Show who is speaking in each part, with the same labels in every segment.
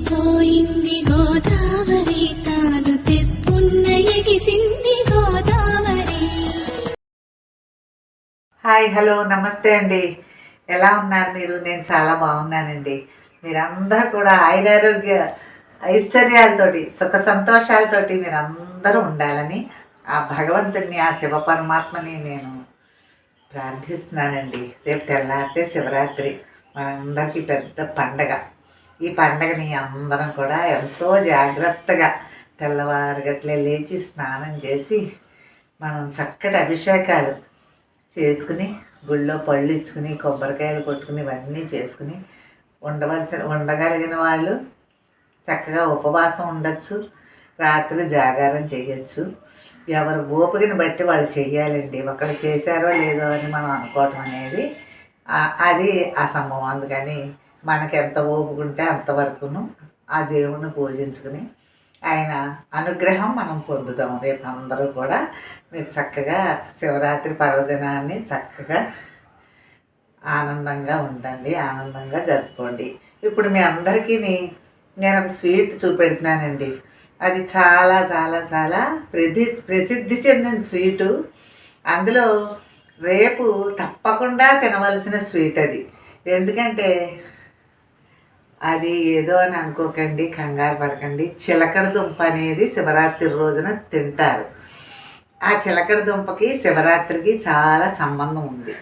Speaker 1: పోయింది గోదావరి తాను తెప్పున్న ఎగిసింది Godavari.
Speaker 2: Hi, hello, నమస్తే అండి. ఎలా ఉన్నారు మీరు? నేను చాలా బాగున్నానండి. మీరందరూ కూడా ఆయురారోగ్య ఐశ్వర్యాలతోటి సుఖ సంతోషాలతోటి మీరందరూ ఉండాలని ఆ భగవంతుడిని, ఆ శివ పరమాత్మని నేను ప్రార్థిస్తున్నానండి. రేపు తెల్లారితే శివరాత్రి, మనందరికీ పెద్ద పండగ. ఈ పండగని అందరం కూడా ఎంతో జాగ్రత్తగా తెల్లవారుగట్లే లేచి స్నానం చేసి మనం చక్కటి అభిషేకాలు చేసుకుని గుళ్ళో పళ్ళు ఇచ్చుకుని కొబ్బరికాయలు కొట్టుకుని ఇవన్నీ చేసుకుని ఉండగలిగిన వాళ్ళు చక్కగా ఉపవాసం ఉండొచ్చు, రాత్రి జాగారం చేయొచ్చు. ఎవరు ఓపికని బట్టి వాళ్ళు చెయ్యాలండి. ఒకళ్ళు చేశారో లేదో అని మనం అనుకోవటం అనేది అది అసంభవం. అందుకని మనకి ఎంత ఓపిక ఉంటే అంతవరకును ఆ దేవుణ్ణి పూజించుకుని ఆయన అనుగ్రహం మనం పొందుతాం. రేపు అందరూ కూడా మీరు చక్కగా శివరాత్రి పర్వదినాన్ని చక్కగా ఆనందంగా ఉండండి, ఆనందంగా జరుపుకోండి. ఇప్పుడు మీ అందరికీ నేను ఒక స్వీట్ చూపెడుతున్నానండి. అది చాలా చాలా చాలా ప్రసిద్ధి చెందిన స్వీటు. అందులో రేపు తప్పకుండా తినవలసిన స్వీట్ అది. ఎందుకంటే అది ఏదో అని అనుకోకండి, కంగారు పడకండి. చిలకడ దుంప అనేది శివరాత్రి రోజున తింటారు. ఆ చిలకడ దుంపకి శివరాత్రికి చాలా సంబంధం ఉంది.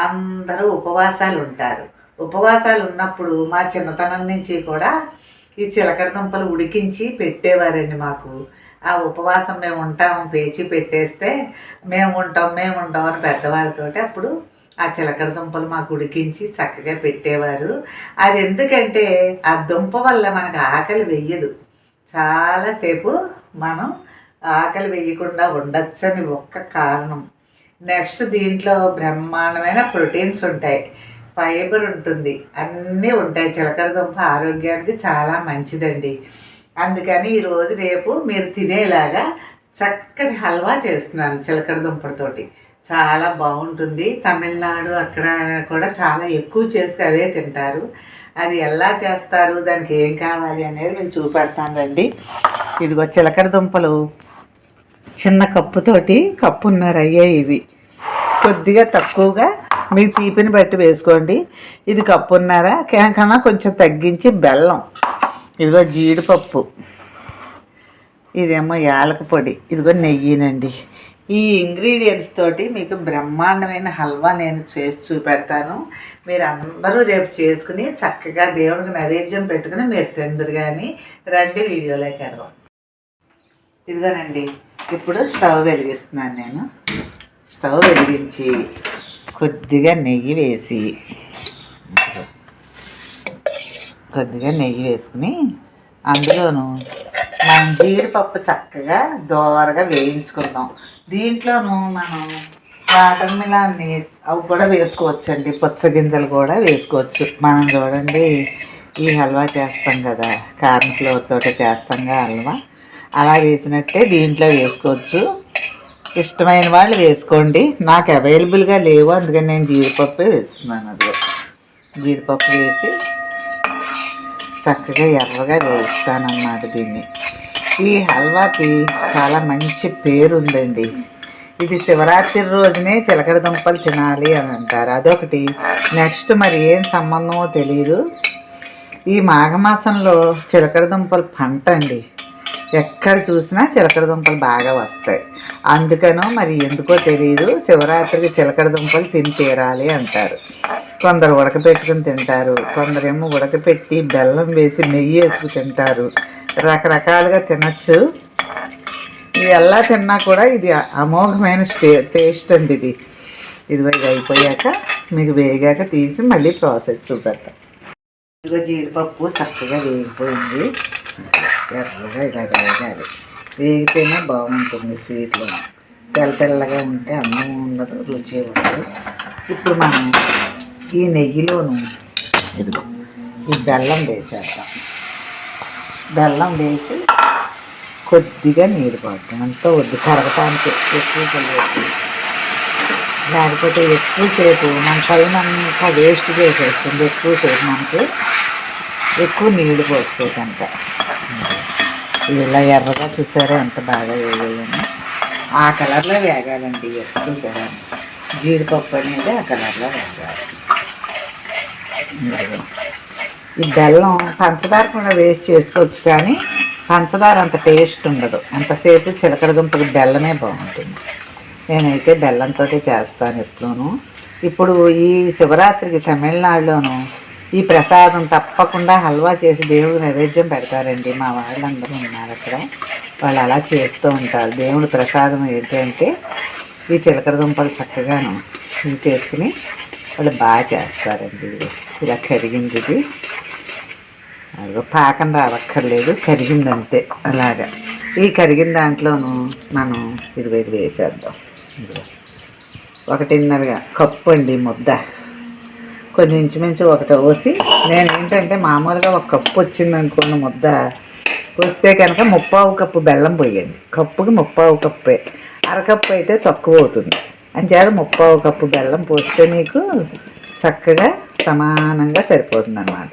Speaker 2: అందరూ ఉపవాసాలు ఉంటారు. ఉపవాసాలు ఉన్నప్పుడు మా చిన్నతనం నుంచి కూడా ఈ చిలకడ దుంపలు ఉడికించి పెట్టేవారండి మాకు. ఆ ఉపవాసం మేము ఉంటాము పేచి పెట్టేస్తే మేము ఉంటాం అని పెద్దవాళ్ళతోటి అప్పుడు ఆ చిలకడ దుంపలు మాకు ఉడికించి చక్కగా పెట్టేవారు. అది ఎందుకంటే ఆ దుంప వల్ల మనకు ఆకలి వెయ్యదు. చాలాసేపు మనం ఆకలి వేయకుండా ఉండొచ్చని ఒక్క కారణం. నెక్స్ట్ దీంట్లో బ్రహ్మాండమైన ప్రోటీన్స్ ఉంటాయి, ఫైబర్ ఉంటుంది, అన్నీ ఉంటాయి. చిలకడ దుంప ఆరోగ్యానికి చాలా మంచిదండి. అందుకని ఈరోజు రేపు మీరు తినేలాగా చక్కటి హల్వా చేస్తున్నాను చిలకడ దుంపతోటి. చాలా బాగుంటుంది. తమిళనాడు అక్కడ కూడా చాలా ఎక్కువ చేసి అవే తింటారు. అది ఎలా చేస్తారు, దానికి ఏం కావాలి అనేది మీకు చూపెడతానండి. ఇదిగో చిలకడ దుంపలు చిన్న కప్పుతోటి కప్పున్నర అయ్యాయి. ఇవి కొద్దిగా తక్కువగా మీకు తీపిని బట్టి వేసుకోండి. ఇది కప్పున్నర కన్నా కొంచెం తగ్గించి బెల్లం, ఇదిగో జీడిపప్పు, ఇదేమో యాలక పొడి, ఇదిగో నెయ్యినండి. ఈ ఇంగ్రీడియంట్స్ తోటి మీకు బ్రహ్మాండమైన హల్వా నేను చేసి చూపెడతాను. మీరు అందరూ రేపు చేసుకుని చక్కగా దేవుడికి నైవేద్యం పెట్టుకుని మీరు తిందురు. కానీ రండి వీడియోలోకి వెళ్దాం. ఇదిగోనండి, ఇప్పుడు స్టవ్ వెలిగిస్తున్నాను. నేను స్టవ్ వెలిగించి కొద్దిగా నెయ్యి వేసుకుని అందులోను మనం జీడిపప్పు చక్కగా దోరగా వేయించుకుందాం. దీంట్లోనూ మనం వాటర్ మిలాన్ని అవి కూడా వేసుకోవచ్చండి, పుచ్చగింజలు కూడా వేసుకోవచ్చు. మనం చూడండి ఈ హల్వా చేస్తాం కదా, కార్న్ ఫ్లోర్ తోటి చేస్తాంగా హల్వా, అలా వేసినట్టే దీంట్లో వేసుకోవచ్చు. ఇష్టమైన వాళ్ళు వేసుకోండి. నాకు అవైలబుల్గా లేవు, అందుకని నేను జీడిపప్పు వేస్తున్నాను. అది జీడిపప్పు వేసి చక్కగా ఎర్రగా వేస్తానన్నమాట. దీన్ని ఈ హల్వాకి చాలా మంచి పేరు ఉందండి. ఇది శివరాత్రి రోజునే చిలకడ దుంపలు తినాలి అని అంటారు, అదొకటి. నెక్స్ట్ మరి ఏం సంబంధమో తెలియదు. ఈ మాఘమాసంలో చిలకడ దుంపలు పంట అండి. ఎక్కడ చూసినా చిలకడ దుంపలు బాగా వస్తాయి. అందుకనో మరి ఎందుకో తెలియదు శివరాత్రికి చిలకడ దుంపలు తిని తీరాలి అంటారు. కొందరు ఉడకపెట్టుకుని తింటారు, కొందరేమో ఉడకపెట్టి బెల్లం వేసి నెయ్యి వేసుకు తింటారు. రకరకాలుగా తినచ్చు. ఇది ఎలా తిన్నా కూడా ఇది అమోఘమైన టేస్ట్ అండి. ఇది అయిపోయాక మీకు వేగాక తీసి మళ్ళీ ప్రాసెస్ చూపెడతాం. ఇదిగో జీడిపప్పు చక్కగా వేగిపోయింది. ఎర్రగా ఇలా వేగాలి. వేగితేనే బాగుంటుంది స్వీట్లో. తెల్లగా ఉంటే అన్నం ఉండదు, రుచి ఉండదు. ఇప్పుడు మనం ఈ నెయ్యిలోను ఇదిగో ఈ బెల్లం వేసేద్దాం. బెల్లం వేసి కొద్దిగా నీరు పోద్దాం. అంతా వద్దు, కరగటానికి ఎక్కువ తెలియదు. లేకపోతే ఎక్కువసేపు మన పైన అంతా వేస్ట్ చేసేస్తుంది. ఎక్కువసేపు మనకి ఎక్కువ నీళ్లు పోసుకోకంట. ఇలా ఎర్రగా చూసారా ఎంత బాగా వేయాలని. ఆ కలర్లో వేగాలండి ఎప్పుడు కూడా. జీడిపప్పు అనేది ఆ కలర్లో వేగాలి. ఈ బెల్లం పంచదార కూడా వేస్ట్ చేసుకోవచ్చు, కానీ పంచదార అంత టేస్ట్ ఉండదు. అంతసేపు చిలకడ దుంపకి బెల్లమే బాగుంటుంది. నేనైతే బెల్లంతో చేస్తాను ఎప్పుడూను. ఇప్పుడు ఈ శివరాత్రికి తమిళనాడులోను ఈ ప్రసాదం తప్పకుండా హల్వా చేసి దేవుడికి నైవేద్యం పెడతారండి. మా వాళ్ళందరూ ఉన్నారు అక్కడ, వాళ్ళు అలా చేస్తూ ఉంటారు. దేవుడి ప్రసాదం ఏంటంటే ఈ చిలకడ దుంపలు చక్కగాను ఇది చేసుకుని వాళ్ళు బాగా చేస్తారండి. ఇలా కరిగింది, ఇది అదిగో పాకం రావక్కర్లేదు, కరిగిందంతే. అలాగా ఈ కరిగిన దాంట్లోనూ మనం ఇది వేసేద్దాం. 1.5 కప్పు అండి ముద్ద, కొంచెం ఇంచుమించు ఒకటి పోసి. నేను ఏంటంటే మామూలుగా 1 కప్పు వచ్చింది అనుకున్న ముద్ద వస్తే కనుక 3/4 కప్పు బెల్లం పోయండి. కప్పుకి 3/4 కప్పే, అరకప్పు అయితే తక్కువ అవుతుంది. అంచేత 3/4 కప్పు బెల్లం పోస్తే మీకు చక్కగా సమానంగా సరిపోతుంది అన్నమాట.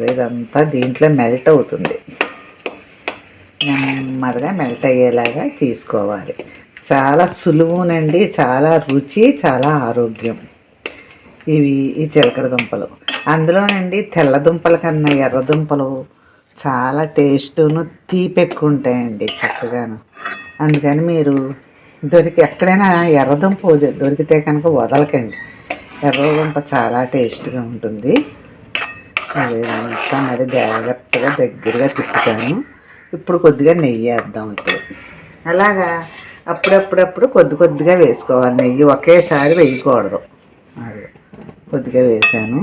Speaker 2: ఇదంతా దీంట్లో మెల్ట్ అవుతుంది, నెమ్మదిగా మెల్ట్ అయ్యేలాగా తీసుకోవాలి. చాలా సులువునండి, చాలా రుచి, చాలా ఆరోగ్యం ఈ చిలకడ దుంపలు. అందులోనండి తెల్ల దుంపల కన్నా ఎర్ర దుంపలు చాలా టేస్టును తీపి ఎక్కువ ఉంటాయండి చక్కగాను. అందుకని మీరు ఎక్కడైనా ఎర్రదుంప దొరికితే కనుక వదలకండి. ఎర్రదుంప చాలా టేస్ట్గా ఉంటుంది. అదంతా మరి జాగ్రత్తగా దగ్గరగా తిప్పుతాను. ఇప్పుడు కొద్దిగా నెయ్యి వేద్దాం. ఇప్పుడు అలాగా అప్పుడప్పుడప్పుడు కొద్దిగా వేసుకోవాలి నెయ్యి, ఒకేసారి వేయకూడదు. అది కొద్దిగా వేసాను.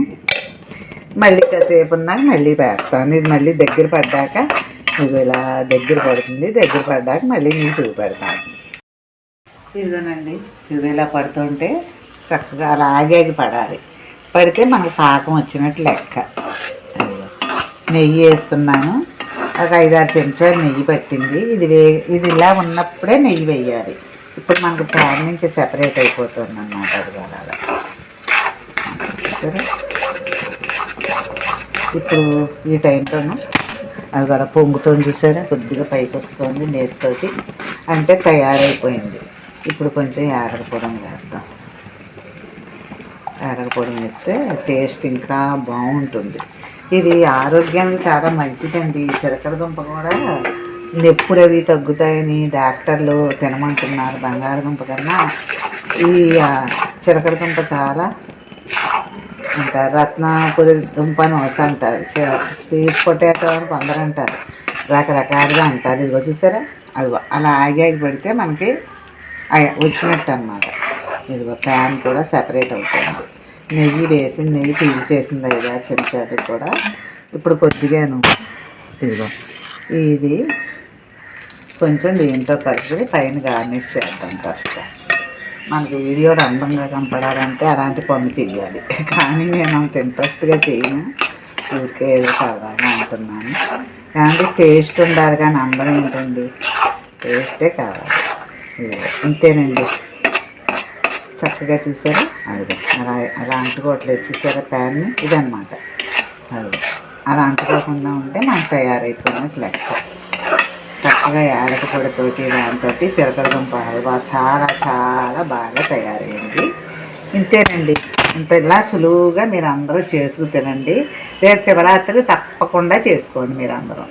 Speaker 2: మళ్ళీ కాసేపు ఉన్నాక మళ్ళీ వేస్తాను. ఇది మళ్ళీ దగ్గర పడ్డాక ఇది ఇలా దగ్గర పడుతుంది. దగ్గర పడ్డాక మళ్ళీ నేను చూపెడతాను. ఇదిగోనండి, ఇది ఇలా పడుతుంటే చక్కగా అలాగేగి పడాలి. పడితే మనకు పాకం వచ్చినట్టు లెక్క. నెయ్యి వేస్తున్నాను, ఒక 5-6 చెంచాలు నెయ్యి పట్టింది. ఇది ఇలా ఉన్నప్పుడే నెయ్యి వేయాలి. ఇప్పుడు మనకు ప్యాన్ నుంచి సెపరేట్ అయిపోతుంది అన్నమాట. అది అలాగా సరే. ఇప్పుడు ఈ టైంలోనూ అది కదా పొంగుతుంది చూసారా, కొద్దిగా పైకి వస్తుంది నేతితోటి, అంటే తయారైపోయింది. ఇప్పుడు కొంచెం యాలకుపొడి వేద్దాం. యాలకుపొడి వేస్తే టేస్ట్ ఇంకా బాగుంటుంది. ఇది ఆరోగ్యానికి చాలా మంచిదండి. చిలకడ దుంప కూడా నొప్పులు అవి తగ్గుతాయని డాక్టర్లు తినమంటున్నారు. బంగాళదుంప కన్నా ఈ చిలకడ దుంప చాలా అంటారు. రత్నపురి దుంప అని వస్తు అంటారు, స్వీట్ పొటాటో అని కొందరు అంటారు, రకరకాలుగా అంటారు. ఇదిగో చూసారా, అదిగో అలా ఆగి పెడితే మనకి వచ్చినట్టు అన్నమాట. ఇదిగో ప్యాన్ కూడా సెపరేట్ అవుతుంది. నెయ్యి వేసింది, నెయ్యి పీల్చేసింది 5-6 చెంచాలు కూడా. ఇప్పుడు కొద్దిగాను ఇదిగో ఇది కొంచెం దీంట్లో కలిపి పైన గార్నిష్ చేద్దాం. కాస్త మనకి వీడియోలో అందంగా కనపడాలంటే అలాంటి పనులు చేయాలి, కానీ నేను అంత ఇంట్రెస్ట్గా చేయను, ఊరికే ఏదో సరదాగా అంటున్నాను. కానీ టేస్ట్ ఉండాలి, కానీ అందం ఏంటండి, టేస్టే కావాలి. ఇంతేనండి, చక్కగా చూసారా. అది అలా అంటుకోవట్లేదు చూసారా ప్యాన్ని, ఇదన్నమాట. అది అలా అంటుకోకుండా ఉంటే మనకు తయారైపోయినట్టు లెక్క. చక్కగా యాలకుపొడితోటి దాంతో చిలకడ దుంప హల్వా చాలా చాలా బాగా తయారైంది. ఇంతేనండి, ఇంత ఇలా సులువుగా మీరు అందరూ చేసుకు తినండి. రేపు శివరాత్రి తప్పకుండా చేసుకోండి మీరు అందరూ.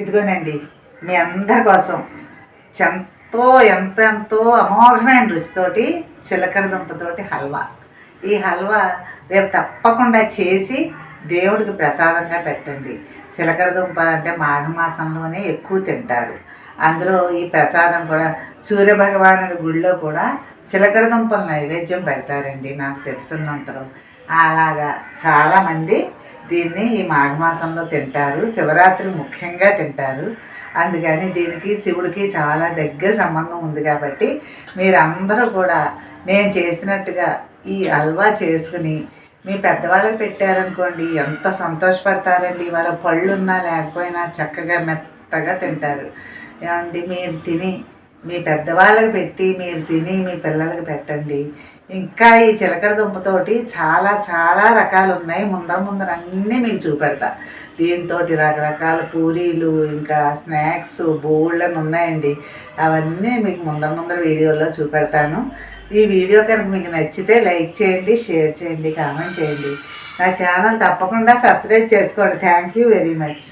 Speaker 2: ఇదిగోనండి మీ అందరి కోసం ఎంతో అమోఘమైన రుచితోటి చిలకడ దుంపతోటి హల్వా. ఈ హల్వా రేపు తప్పకుండా చేసి దేవుడికి ప్రసాదంగా పెట్టండి. చిలకడ దుంప అంటే మాఘమాసంలోనే ఎక్కువ తింటారు. అందులో ఈ ప్రసాదం కూడా సూర్యభగవానుడి గుడిలో కూడా చిలకడ దుంపల నైవేద్యం పెడతారండి నాకు తెలిసినంతలో. అలాగా చాలామంది దీన్ని ఈ మాఘమాసంలో తింటారు, శివరాత్రి ముఖ్యంగా తింటారు. అందుకని దీనికి శివుడికి చాలా దగ్గర సంబంధం ఉంది. కాబట్టి మీరందరూ కూడా నేను చేసినట్టుగా ఈ హల్వా చేసుకుని మీ పెద్దవాళ్ళకి పెట్టారనుకోండి, ఎంత సంతోషపడతారండి. వాళ్ళ పళ్ళు ఉన్నా లేకపోయినా చక్కగా మెత్తగా తింటారు. ఏమండి, మీరు తిని మీ పెద్దవాళ్ళకి పెట్టి మీరు తిని మీ పిల్లలకి పెట్టండి. ఇంకా ఈ చిలకడ దుంపతోటి చాలా చాలా రకాలు ఉన్నాయి. ముందర అన్నీ మీకు చూపెడతా. దీంతో రకరకాల పూరీలు, ఇంకా స్నాక్స్ బోల్డని ఉన్నాయండి. అవన్నీ మీకు ముందర వీడియోలో చూపెడతాను. ఈ వీడియో కనుక మీకు నచ్చితే లైక్ చేయండి, షేర్ చేయండి, కామెంట్ చేయండి. నా ఛానల్ తప్పకుండా సబ్స్క్రైబ్ చేసుకోండి. Thank you very much.